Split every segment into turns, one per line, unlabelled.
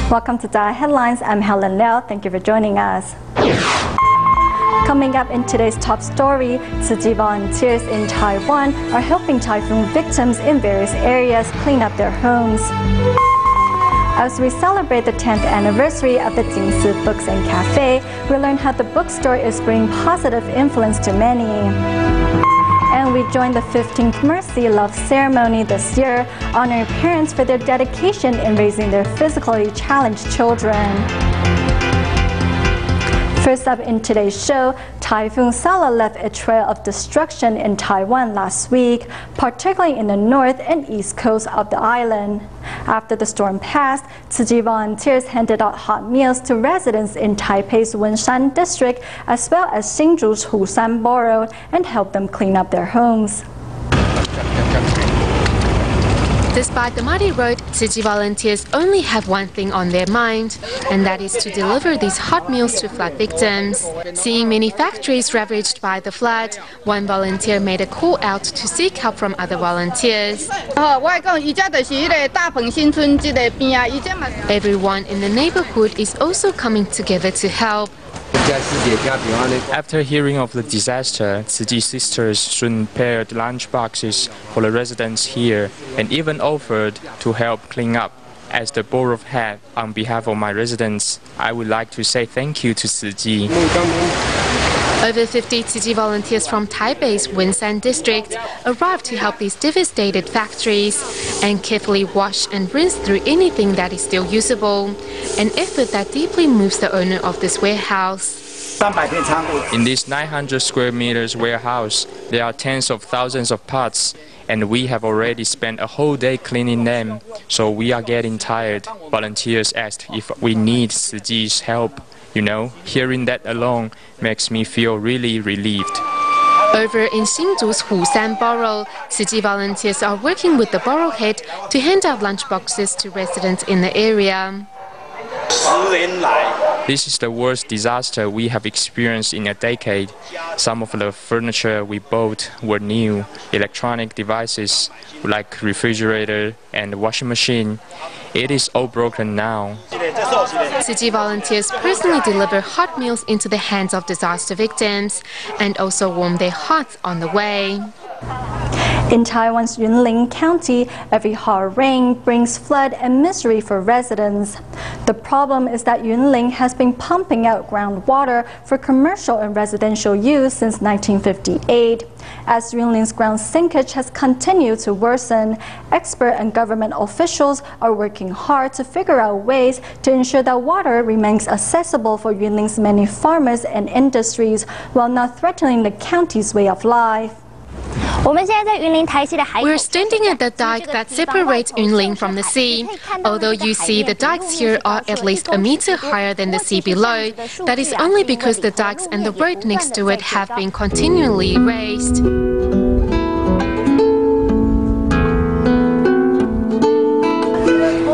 Welcome to DaAi Headlines. I'm Helen Liao. Thank you for joining us. Coming up in today's top story, Tzu Chi volunteers in Taiwan are helping typhoon victims in various areas clean up their homes. As we celebrate the 10th anniversary of the Jingsi Books and Cafe, we learn how the bookstore is bringing positive influence to many. And we join the 15th Mercy Love Ceremony this year, honoring parents for their dedication in raising their physically challenged children. First up in today's show, Typhoon Sala left a trail of destruction in Taiwan last week, particularly in the north and east coast of the island. After the storm passed, Tzu Chi volunteers handed out hot meals to residents in Taipei's Wenshan district as well as Hsinchu's Hushan borough and helped them clean up their homes.
Despite the muddy road, Tzu Chi volunteers only have one thing on their mind, and that is to deliver these hot meals to flood victims. Seeing many factories ravaged by the flood, one volunteer made a call out to seek help from other volunteers. Everyone in the neighborhood is also coming together to help.
After hearing of the disaster, Tzu Chi sisters soon prepared lunch boxes for the residents here and even offered to help clean up. As the borough head, on behalf of my residents, I would like to say thank you to Tzu Chi.
Over 50 Tzu Chi volunteers from Taipei's Wenshan district arrived to help these devastated factories and carefully wash and rinse through anything that is still usable, an effort that deeply moves the owner of this warehouse.
In this 900 square meters warehouse, there are tens of thousands of pots, and we have already spent a whole day cleaning them, so we are getting tired. Volunteers asked if we need Tzu Chi's help. You know, hearing that alone makes me feel really relieved.
Over in Hsinchu's Hushan borough, Tzu Chi volunteers are working with the borough head to hand out lunch boxes to residents in the area.
This is the worst disaster we have experienced in a decade. Some of the furniture we bought were new. Electronic devices like refrigerator and washing machine. It is all broken now.
Tzu Chi volunteers personally deliver hot meals into the hands of disaster victims and also warm their hearts on the way.
In Taiwan's Yunlin County, every hard rain brings flood and misery for residents. The problem is that Yunlin has been pumping out groundwater for commercial and residential use since 1958. As Yunlin's ground sinkage has continued to worsen, expert and government officials are working hard to figure out ways to ensure that water remains accessible for Yunlin's many farmers and industries while not threatening the county's way of life.
We're standing at the dike that separates Yunlin from the sea. Although you see the dikes here are at least a meter higher than the sea below, that is only because the dikes and the road next to it have been continually raised.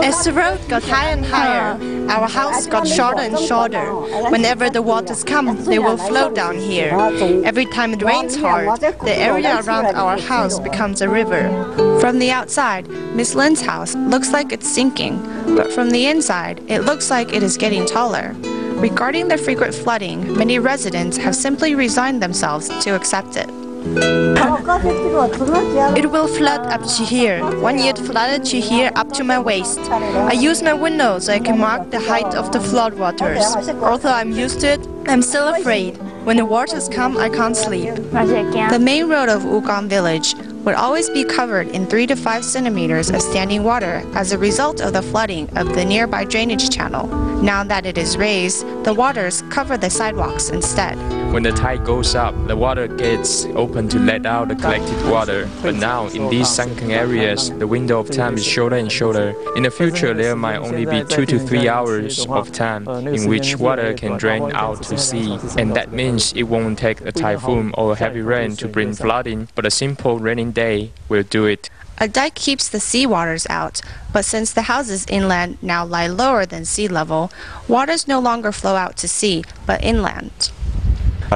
As the road got higher and higher, our house got shorter and shorter. Whenever the waters come, they will flow down here. Every time it rains hard, the area around our house becomes a river. From the outside, Miss Lin's house looks like it's sinking, but from the inside, it looks like it is getting taller. Regarding the frequent flooding, many residents have simply resigned themselves to accept it. It will flood up to here. One year it flooded to here up to my waist. I use my window so I can mark the height of the flood waters. Although I'm used to it, I'm still afraid. When the waters come, I can't sleep. The main road of Wukong village would always be covered in 3 to 5 centimeters of standing water as a result of the flooding of the nearby drainage channel. Now that it is raised, the waters cover the sidewalks instead.
When the tide goes up, the water gates open to let out the collected water. But now, in these sunken areas, the window of time is shorter and shorter. In the future, there might only be 2 to 3 hours of time in which water can drain out to sea. And that means it won't take a typhoon or heavy rain to bring flooding, but a simple raining day will do it.
A dike keeps the sea waters out, but since the houses inland now lie lower than sea level, waters no longer flow out to sea, but inland.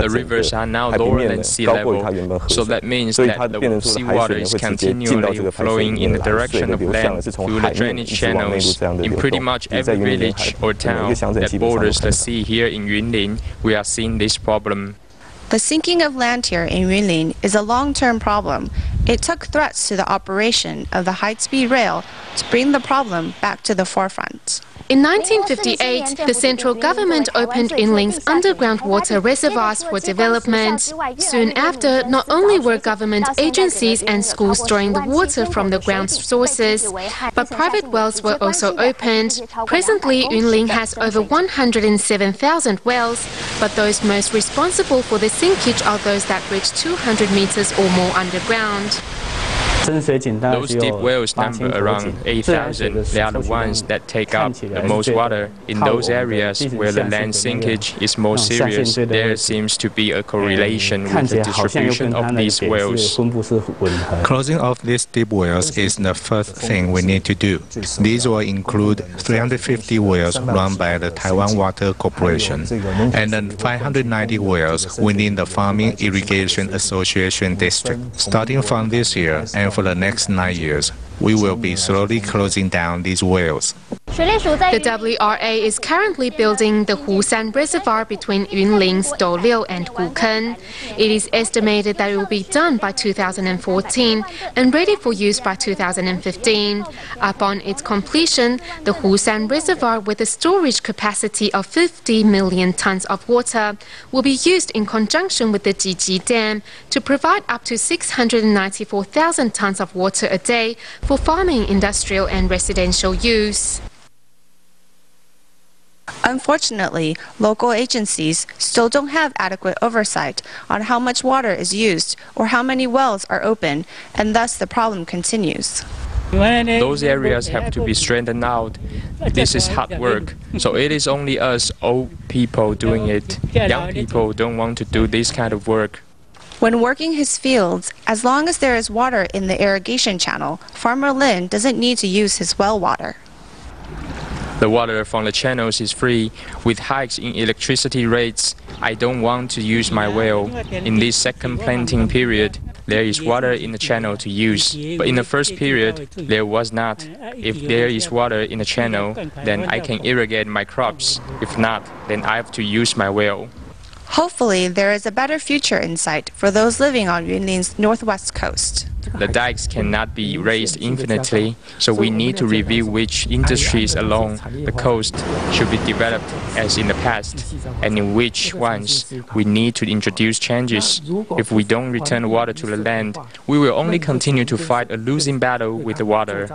The rivers are now lower than sea level, so that means that the seawater is continually flowing in the direction of land through the drainage channels. In pretty much every village or town that borders the sea here in Yunlin, we are seeing this problem.
The sinking of land here in Yunlin is a long-term problem. It took threats to the operation of the high-speed rail to bring the problem back to the forefront.
In 1958, the central government opened Yunlin's underground water reservoirs for development. Soon after, not only were government agencies and schools drawing the water from the ground sources, but private wells were also opened. Presently, Yunlin has over 107,000 wells, but those most responsible for the sinkage are those that reach 200 meters or more underground.
Those deep wells number around 8,000. They are the ones that take up the most water. In those areas where the land sinkage is more serious, there seems to be a correlation with the distribution of these wells.
Closing off these deep wells is the first thing we need to do. These will include 350 wells run by the Taiwan Water Corporation and then 590 wells within the Farming Irrigation Association District. Starting from this year and for the next 9 years, we will be slowly closing down these wells.
The WRA is currently building the Hushan Reservoir between Yunlin's Douliu and Gukeng. It is estimated that it will be done by 2014 and ready for use by 2015. Upon its completion, the Hushan Reservoir, with a storage capacity of 50 million tons of water, will be used in conjunction with the Jiji Dam to provide up to 694,000 tons of water a day for farming, industrial and residential use.
Unfortunately, local agencies still don't have adequate oversight on how much water is used or how many wells are open, and thus the problem continues.
Those areas have to be straightened out. This is hard work, so it is only us old people doing it. Young people don't want to do this kind of work.
When working his fields, as long as there is water in the irrigation channel, Farmer Lin doesn't need to use his well water.
The water from the channels is free. With hikes in electricity rates, I don't want to use my well. In this second planting period, there is water in the channel to use. But in the first period, there was not. If there is water in the channel, then I can irrigate my crops. If not, then I have to use my well.
Hopefully, there is a better future in sight for those living on Yunlin's northwest coast.
The dikes cannot be raised infinitely, so we need to review which industries along the coast should be developed as in the past, and in which ones we need to introduce changes. If we don't return water to the land, we will only continue to fight a losing battle with the water.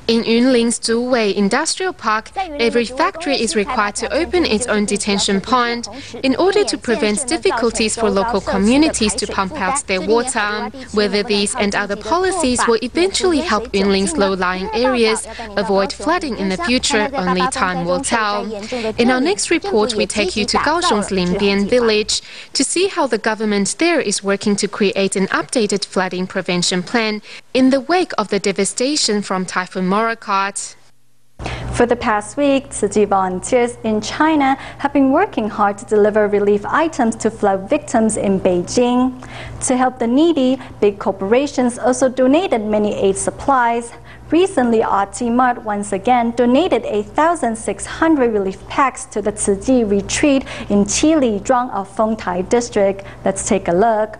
In Yunlin's Duwei Industrial Park, every factory is required to open its own detention pond in order to prevent difficulties for local communities to pump out their water. Whether these and other policies will eventually help Yunlin's low-lying areas avoid flooding in the future, only time will tell. In our next report, we take you to Kaohsiung's Linbian village to see how the government there is working to create an updated flooding prevention plan in the wake of the devastation from Typhoon Morakot.
For the past week, Tzu Chi volunteers in China have been working hard to deliver relief items to flood victims in Beijing. To help the needy, big corporations also donated many aid supplies. Recently, RT Mart once again donated 1,600 relief packs to the Tzu Chi retreat in Qilizhuang of Fengtai district. Let's take a look.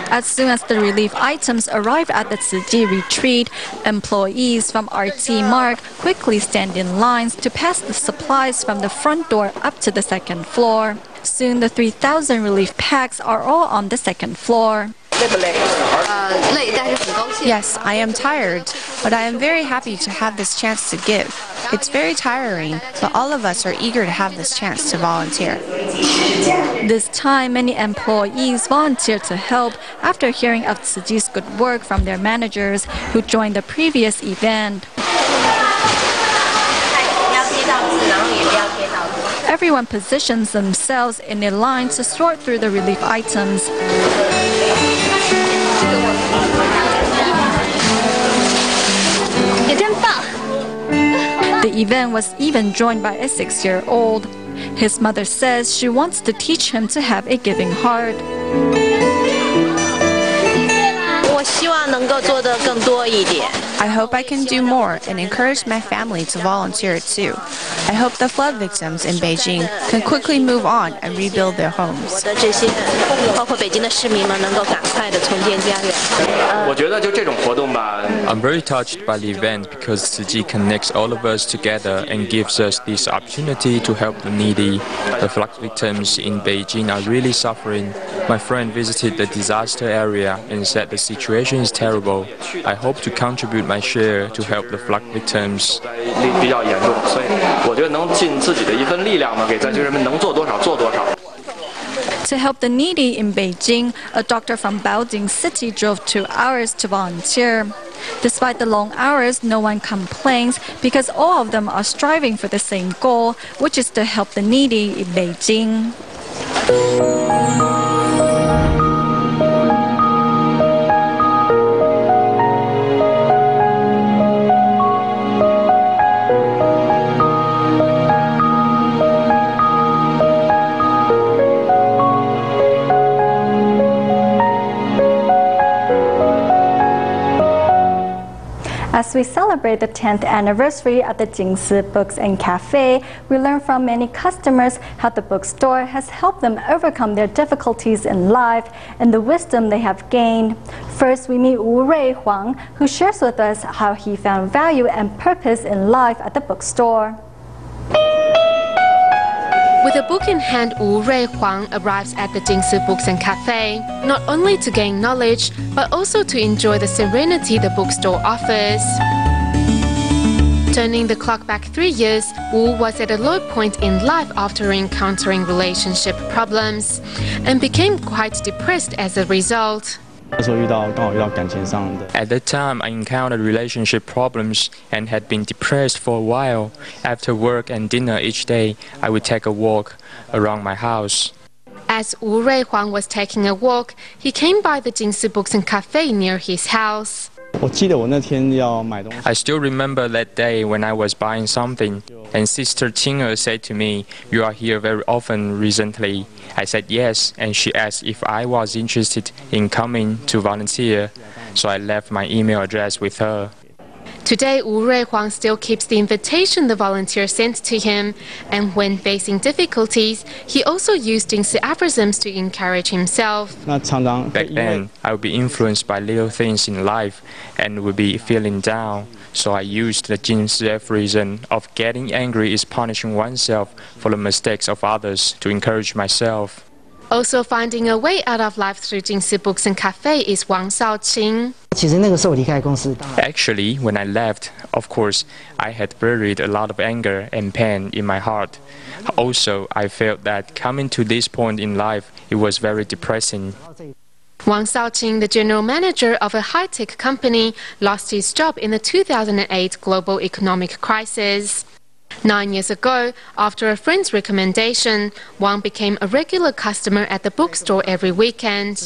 As soon as the relief items arrive at the Tzu Chi retreat, employees from RT Mark quickly stand in lines to pass the supplies from the front door up to the second floor. Soon the 3,000 relief packs are all on the second floor.
Yes, I am tired, but I am very happy to have this chance to give. It's very tiring, but all of us are eager to have this chance to volunteer.
This time, many employees volunteered to help after hearing of Tzu Chi's good work from their managers who joined the previous event. Everyone positions themselves in a line to sort through the relief items. The event was even joined by a 6-year-old. His mother says she wants to teach him to have a giving heart.
I hope I can do more and encourage my family to volunteer too. I hope the flood victims in Beijing can quickly move on and rebuild their homes.
I'm very touched by the event because Tzu Chi connects all of us together and gives us this opportunity to help the needy. The flood victims in Beijing are really suffering. My friend visited the disaster area and said the situation is terrible. I hope to contribute my share to help the flood victims.
To help the needy in Beijing, a doctor from Baojing City drove 2 hours to volunteer. Despite the long hours, no one complains because all of them are striving for the same goal, which is to help the needy in Beijing. As we celebrate the 10th anniversary of the Jingsi Books and Cafe, we learn from many customers how the bookstore has helped them overcome their difficulties in life and the wisdom they have gained. First, we meet Wu Rui Huang, who shares with us how he found value and purpose in life at the bookstore.
With a book in hand, Wu Rui Huang arrives at the Jingsi Books and Cafe, not only to gain knowledge, but also to enjoy the serenity the bookstore offers. Turning the clock back 3 years, Wu was at a low point in life after encountering relationship problems, and became quite depressed as a result.
At that time, I encountered relationship problems and had been depressed for a while. After work and dinner each day, I would take a walk around my house.
As Wu Rui Huang was taking a walk, he came by the Jingsi Books and Cafe near his house.
I still remember that day when I was buying something, and Sister Qing'e said to me, "You are here very often recently." I said yes, and she asked if I was interested in coming to volunteer, so I left my email address with her.
Today, Wu Rui Huang still keeps the invitation the volunteer sent to him, and when facing difficulties, he also used Jingsi aphorisms to encourage himself.
Back then, I would be influenced by little things in life and would be feeling down, so I used the Jingsi aphorism of getting angry is punishing oneself for the mistakes of others to encourage myself.
Also finding a way out of life through Jingsi Books and Cafe is Wang Shaoqing.
Actually, when I left, of course, I had buried a lot of anger and pain in my heart. Also, I felt that coming to this point in life, it was very depressing.
Wang Shaoqing, the general manager of a high-tech company, lost his job in the 2008 global economic crisis. 9 years ago, after a friend's recommendation, Wang became a regular customer at the bookstore every weekend.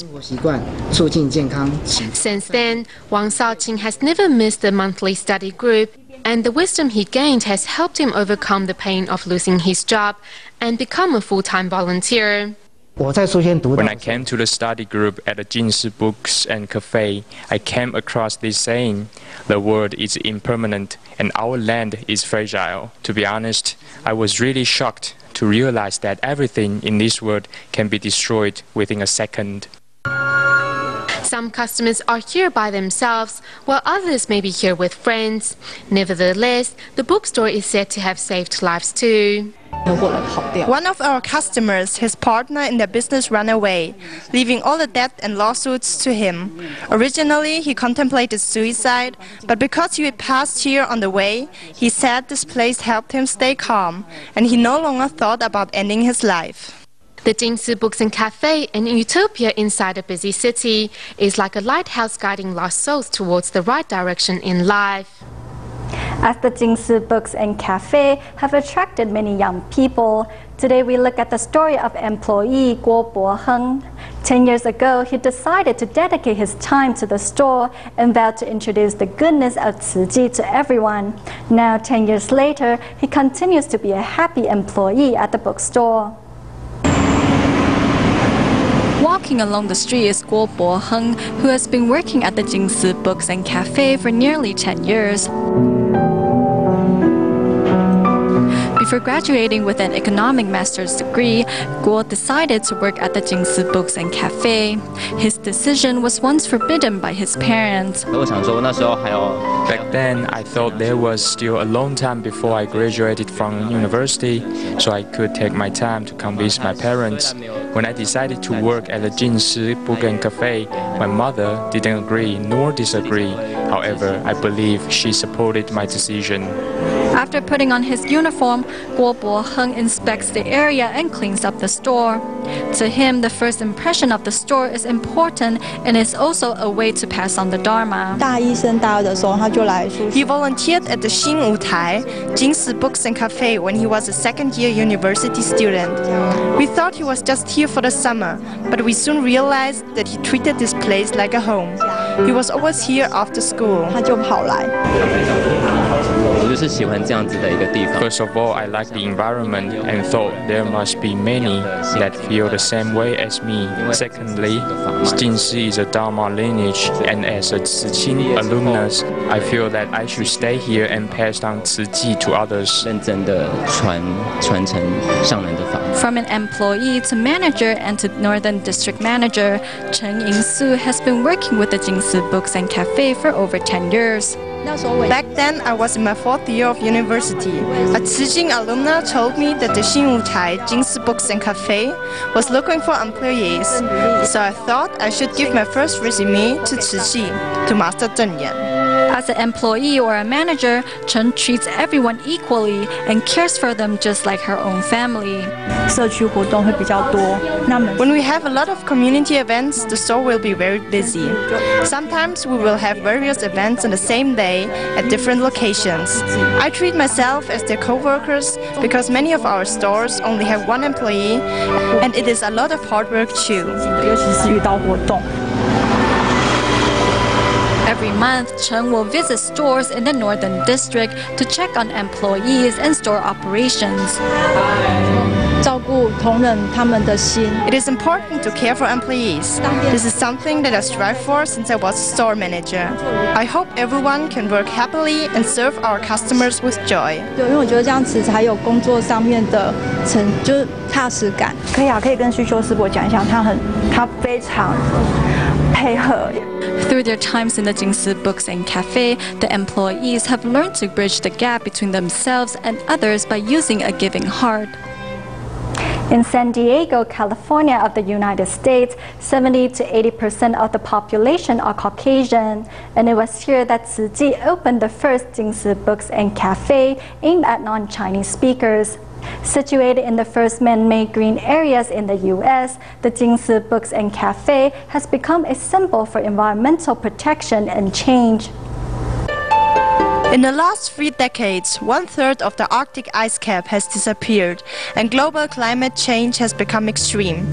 Since then, Wang Shaoqing has never missed the monthly study group, and the wisdom he gained has helped him overcome the pain of losing his job and become a full-time volunteer.
When I came to the study group at the Jingsi Books and Cafe, I came across this saying, "The world is impermanent and our land is fragile." To be honest, I was really shocked to realize that everything in this world can be destroyed within a second.
Some customers are here by themselves, while others may be here with friends. Nevertheless, the bookstore is said to have saved lives too.
One of our customers, his partner in their business, ran away, leaving all the debt and lawsuits to him. Originally, he contemplated suicide, but because he had passed here on the way, he said this place helped him stay calm, and he no longer thought about ending his life.
The Jingsi Books and Cafe, an utopia inside a busy city, is like a lighthouse guiding lost souls towards the right direction in life.
As the Jingsi Books and Cafe have attracted many young people, today we look at the story of employee Guo Boheng. 10 years ago, he decided to dedicate his time to the store and vowed to introduce the goodness of Tzu Chi to everyone. Now, 10 years later, he continues to be a happy employee at the bookstore.
Walking along the street is Guo Boheng, who has been working at the Jingsi Books and Cafe for nearly 10 years. Before graduating with an economic master's degree, Guo decided to work at the Jingsi Books and Cafe. His decision was once forbidden by his parents.
Back then, I thought there was still a long time before I graduated from university, so I could take my time to convince my parents. When I decided to work at the Jingsi Book and Cafe, my mother didn't agree nor disagree. However, I believe she supported my decision.
After putting on his uniform, Guo Boheng inspects the area and cleans up the store. To him, the first impression of the store is important and is also a way to pass on the Dharma.
He volunteered at the Xinwutai, Jingsi Books and Cafe, when he was a second-year university student. We thought he was just here for the summer, but we soon realized that he treated this place like a home. He was always here after school.
First of all, I like the environment and thought there must be many that feel the same way as me. Secondly, Jingsi is a Dharma lineage, and as a Tzu Chi alumnus, I feel that I should stay here and pass down Tzu Chi to others.
From an employee to manager and to Northern District Manager, Chen Yingsu has been working with the Jingsi Books and Cafe for over 10 years.
Back then, I was in my 4th year of university. A Tzu Chi alumna told me that the Xinwutai Jingsi Books and Cafe was looking for employees. So I thought I should give my first resume to Tzu Chi, to Master Zheng Yan.
As an employee or a manager, Chen treats everyone equally and cares for them just like her own family.
When we have a lot of community events, the store will be very busy. Sometimes we will have various events on the same day at different locations. I treat myself as their co-workers because many of our stores only have one employee, and it is a lot of hard work too.
Every month, Chen will visit stores in the Northern District to check on employees and store operations.
It is important to care for employees. This is something that I strive for since I was a store manager. I hope everyone can work happily and serve our customers with joy.
Through their times in the Jingsi Books and Cafe, the employees have learned to bridge the gap between themselves and others by using a giving heart.
In San Diego, California of the United States, 70 to 80% of the population are Caucasian, and it was here that Tzu Chi opened the first Jingsi Books and Cafe aimed at non-Chinese speakers. Situated in the first man-made green areas in the U.S., the Jingsi Books and Cafe has become a symbol for environmental protection and change.
In the last 3 decades, 1/3 of the Arctic ice cap has disappeared, and global climate change has become extreme.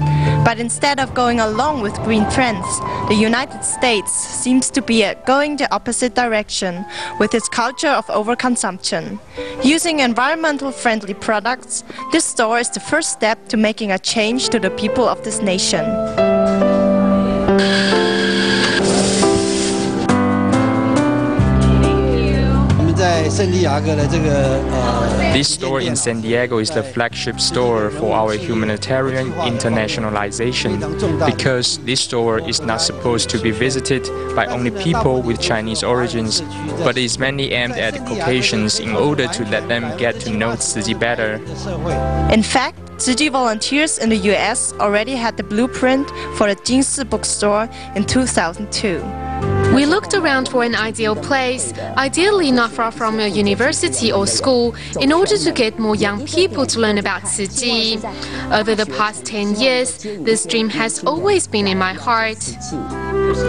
But instead of going along with green trends, the United States seems to be going the opposite direction with its culture of overconsumption. Using environmental-friendly products, this store is the first step to making a change to the people of this nation.
This store in San Diego is the flagship store for our humanitarian internationalization because this store is not supposed to be visited by only people with Chinese origins, but is mainly aimed at Caucasians in order to let them get to know Tzu Chi better.
In fact, Tzu Chi volunteers in the US already had the blueprint for the Jingsi bookstore in 2002.
We looked around for an ideal place, ideally not far from a university or school, in order to get more young people to learn about Tzu Chi. Over the past 10 years, this dream has always been in my heart.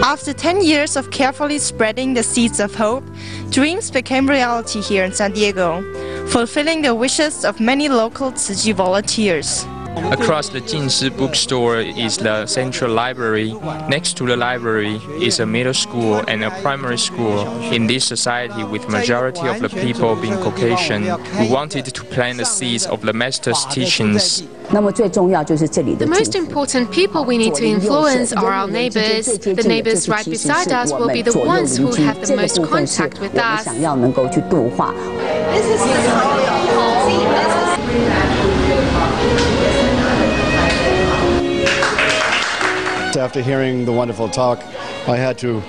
After 10 years of carefully spreading the seeds of hope, dreams became reality here in San Diego, fulfilling the wishes of many local Tzu Chi volunteers.
Across the Jinshi bookstore is the central library. Next to the library is a middle school and a primary school. In this society, with majority of the people being Caucasian, we wanted to plant the seeds of the master's teachings.
The most important people we need to influence are our neighbors. The neighbors right beside us will be the ones who have the most contact with us.
After hearing the wonderful talk, I had to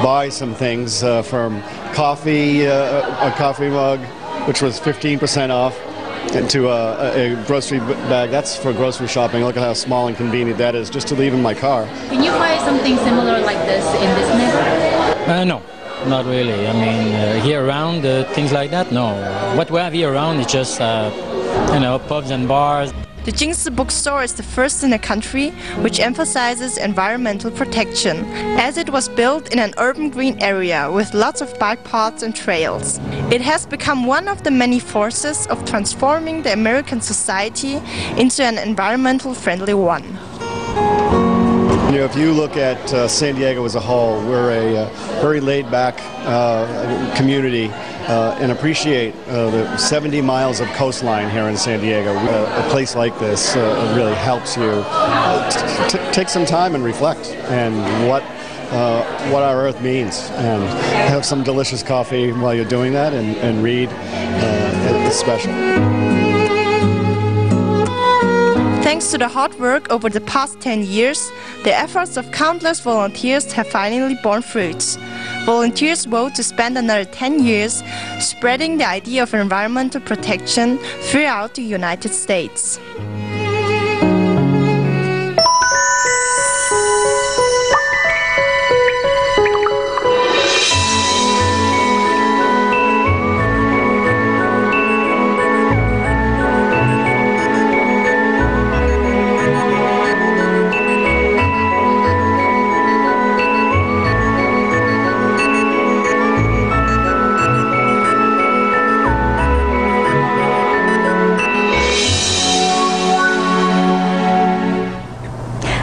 buy some things from coffee, a coffee mug, which was 15% off, to a grocery bag. That's for grocery shopping. Look at how small and convenient that is, just to leave in my car.
Can you buy something similar like this in this neighborhood?
No, not really. I mean, here around, things like that, no. What we have here around is just, pubs and bars.
The Jinshi bookstore is the first in the country which emphasizes environmental protection, as it was built in an urban green area with lots of bike paths and trails. It has become one of the many forces of transforming the American society into an environmental friendly one.
If you look at San Diego as a whole, we're a very laid-back community and appreciate the 70 miles of coastline here in San Diego. A place like this really helps you take some time and reflect and what our Earth means, and have some delicious coffee while you're doing that, and read. It's special.
Thanks to the hard work over the past 10 years, the efforts of countless volunteers have finally borne fruits. Volunteers vote to spend another 10 years spreading the idea of environmental protection throughout the United States.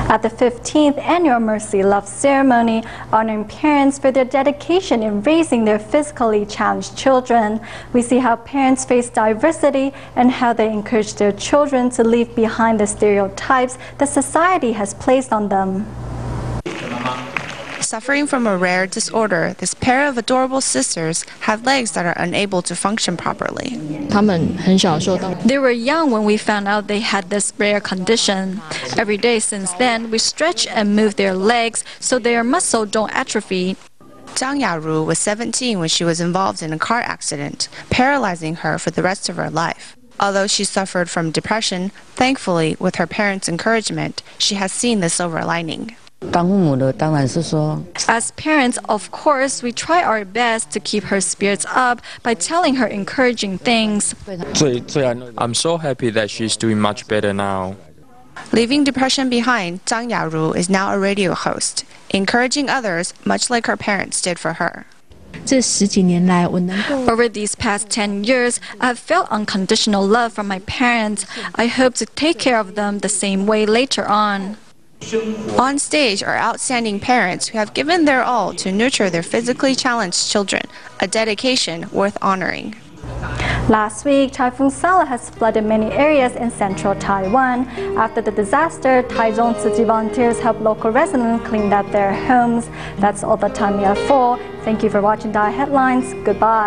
At the 15th Annual Mercy Love Ceremony, honoring parents for their dedication in raising their physically challenged children, we see how parents face diversity and how they encourage their children to leave behind the stereotypes that society has placed on them.
Suffering from a rare disorder, this pair of adorable sisters have legs that are unable to function properly.
They were young when we found out they had this rare condition. Every day since then, we stretch and move their legs so their muscles don't atrophy.
Zhang Yaru was 17 when she was involved in a car accident, paralyzing her for the rest of her life. Although she suffered from depression, thankfully, with her parents' encouragement, she has seen the silver lining.
As parents, of course, we try our best to keep her spirits up by telling her encouraging things.
I'm so happy that she's doing much better now.
Leaving depression behind, Zhang Yaru is now a radio host, encouraging others much like her parents did for her.
Over these past 10 years, I have felt unconditional love from my parents. I hope to take care of them the same way later on.
On stage are outstanding parents who have given their all to nurture their physically challenged children, a dedication worth honoring.
Last week, Typhoon Sala has flooded many areas in central Taiwan. After the disaster, Taichung Tzu Chi volunteers helped local residents clean up their homes. That's all the time we have for. Thank you for watching DaAi Headlines. Goodbye.